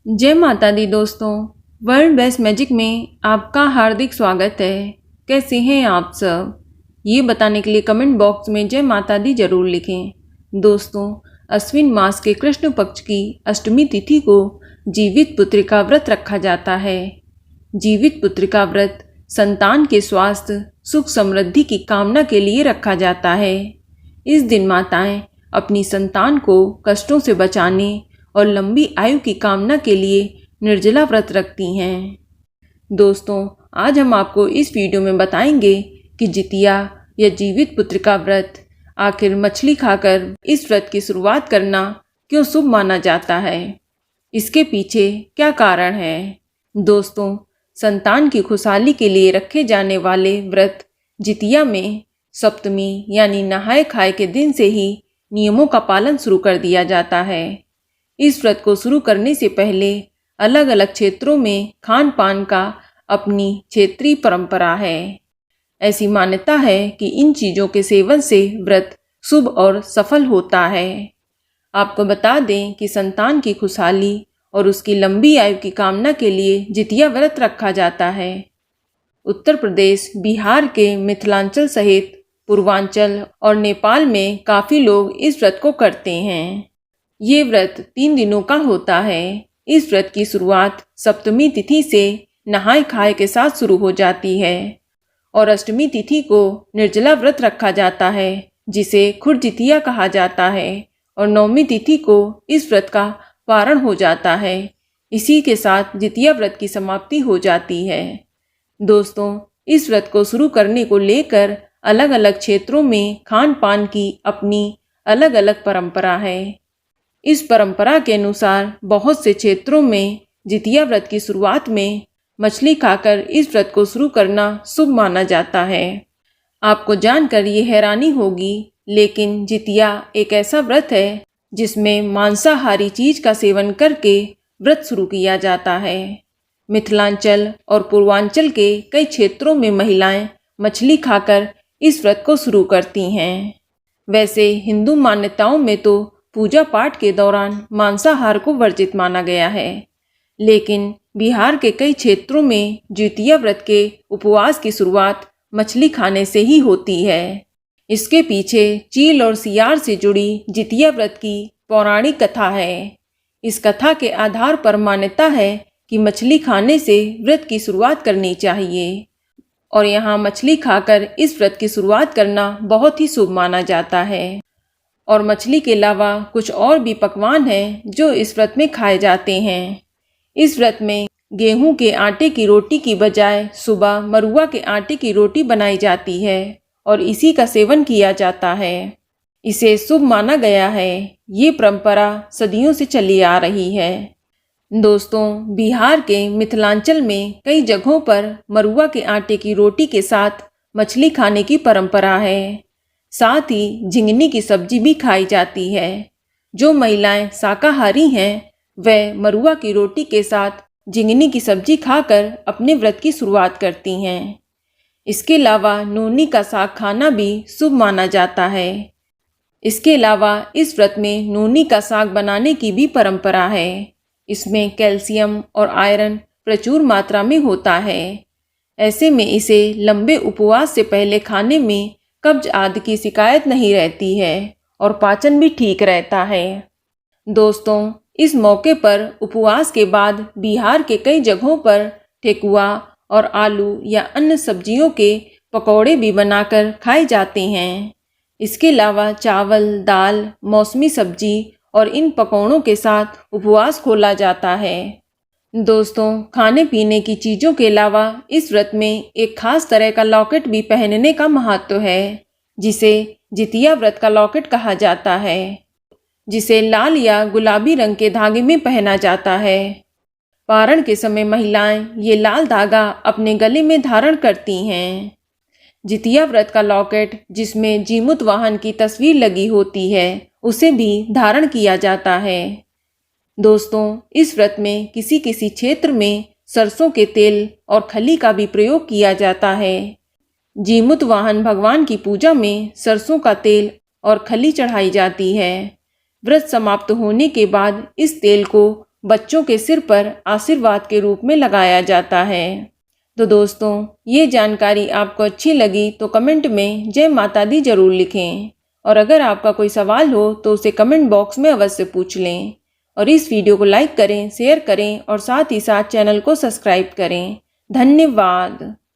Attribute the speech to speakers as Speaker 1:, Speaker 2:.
Speaker 1: जय माता दी दोस्तों। वर्ल्ड बेस्ट मैजिक में आपका हार्दिक स्वागत है। कैसे हैं आप सब? ये बताने के लिए कमेंट बॉक्स में जय माता दी जरूर लिखें। दोस्तों, अश्विन मास के कृष्ण पक्ष की अष्टमी तिथि को जीवित पुत्रिका व्रत रखा जाता है। जीवित पुत्रिका व्रत संतान के स्वास्थ्य, सुख, समृद्धि की कामना के लिए रखा जाता है। इस दिन माताएं अपनी संतान को कष्टों से बचाने और लंबी आयु की कामना के लिए निर्जला व्रत रखती हैं। दोस्तों, आज हम आपको इस वीडियो में बताएंगे कि जितिया या जीवित पुत्रिका व्रत आखिर मछली खाकर इस व्रत की शुरुआत करना क्यों शुभ माना जाता है, इसके पीछे क्या कारण है। दोस्तों, संतान की खुशहाली के लिए रखे जाने वाले व्रत जितिया में सप्तमी यानी नहाय खाए के दिन से ही नियमों का पालन शुरू कर दिया जाता है। इस व्रत को शुरू करने से पहले अलग अलग क्षेत्रों में खान पान का अपनी क्षेत्रीय परंपरा है। ऐसी मान्यता है कि इन चीज़ों के सेवन से व्रत शुभ और सफल होता है। आपको बता दें कि संतान की खुशहाली और उसकी लंबी आयु की कामना के लिए जितिया व्रत रखा जाता है। उत्तर प्रदेश, बिहार के मिथिलांचल सहित पूर्वांचल और नेपाल में काफ़ी लोग इस व्रत को करते हैं। ये व्रत 3 दिनों का होता है। इस व्रत की शुरुआत सप्तमी तिथि से नहाय खाए के साथ शुरू हो जाती है और अष्टमी तिथि को निर्जला व्रत रखा जाता है, जिसे खुर जितिया कहा जाता है, और नवमी तिथि को इस व्रत का पारण हो जाता है। इसी के साथ जितिया व्रत की समाप्ति हो जाती है। दोस्तों, इस व्रत को शुरू करने को लेकर अलग अलग क्षेत्रों में खान पान की अपनी अलग अलग परंपरा है। इस परंपरा के अनुसार बहुत से क्षेत्रों में जितिया व्रत की शुरुआत में मछली खाकर इस व्रत को शुरू करना शुभ माना जाता है। आपको जानकर ये हैरानी होगी, लेकिन जितिया एक ऐसा व्रत है जिसमें मांसाहारी चीज का सेवन करके व्रत शुरू किया जाता है। मिथिलांचल और पूर्वांचल के कई क्षेत्रों में महिलाएं मछली खाकर इस व्रत को शुरू करती हैं। वैसे हिंदू मान्यताओं में तो पूजा पाठ के दौरान मांसाहार को वर्जित माना गया है, लेकिन बिहार के कई क्षेत्रों में जितिया व्रत के उपवास की शुरुआत मछली खाने से ही होती है। इसके पीछे चील और सियार से जुड़ी जितिया व्रत की पौराणिक कथा है। इस कथा के आधार पर मान्यता है कि मछली खाने से व्रत की शुरुआत करनी चाहिए और यहाँ मछली खाकर इस व्रत की शुरुआत करना बहुत ही शुभ माना जाता है। और मछली के अलावा कुछ और भी पकवान हैं जो इस व्रत में खाए जाते हैं। इस व्रत में गेहूं के आटे की रोटी की बजाय सुबह मरुआ के आटे की रोटी बनाई जाती है और इसी का सेवन किया जाता है। इसे शुभ माना गया है। ये परंपरा सदियों से चली आ रही है। दोस्तों, बिहार के मिथिलांचल में कई जगहों पर मरुआ के आटे की रोटी के साथ मछली खाने की परंपरा है। साथ ही झिंगनी की सब्जी भी खाई जाती है। जो महिलाएं शाकाहारी हैं वह मरुआ की रोटी के साथ झिंगनी की सब्जी खाकर अपने व्रत की शुरुआत करती हैं। इसके अलावा नोनी का साग खाना भी शुभ माना जाता है। इसके अलावा इस व्रत में नोनी का साग बनाने की भी परंपरा है। इसमें कैल्शियम और आयरन प्रचुर मात्रा में होता है। ऐसे में इसे लंबे उपवास से पहले खाने में कब्ज आदि की शिकायत नहीं रहती है और पाचन भी ठीक रहता है। दोस्तों, इस मौके पर उपवास के बाद बिहार के कई जगहों पर ठेकुआ और आलू या अन्य सब्जियों के पकौड़े भी बनाकर खाए जाते हैं। इसके अलावा चावल, दाल, मौसमी सब्जी और इन पकौड़ों के साथ उपवास खोला जाता है। दोस्तों, खाने पीने की चीज़ों के अलावा इस व्रत में एक खास तरह का लॉकेट भी पहनने का महत्व है, जिसे जितिया व्रत का लॉकेट कहा जाता है, जिसे लाल या गुलाबी रंग के धागे में पहना जाता है। पारण के समय महिलाएं ये लाल धागा अपने गले में धारण करती हैं। जितिया व्रत का लॉकेट, जिसमें जीमूत वाहन की तस्वीर लगी होती है, उसे भी धारण किया जाता है। दोस्तों, इस व्रत में किसी किसी क्षेत्र में सरसों के तेल और खली का भी प्रयोग किया जाता है। जीमूत वाहन भगवान की पूजा में सरसों का तेल और खली चढ़ाई जाती है। व्रत समाप्त होने के बाद इस तेल को बच्चों के सिर पर आशीर्वाद के रूप में लगाया जाता है। तो दोस्तों, ये जानकारी आपको अच्छी लगी तो कमेंट में जय माता दी जरूर लिखें, और अगर आपका कोई सवाल हो तो उसे कमेंट बॉक्स में अवश्य पूछ लें। और इस वीडियो को लाइक करें, शेयर करें और साथ ही साथ चैनल को सब्सक्राइब करें। धन्यवाद।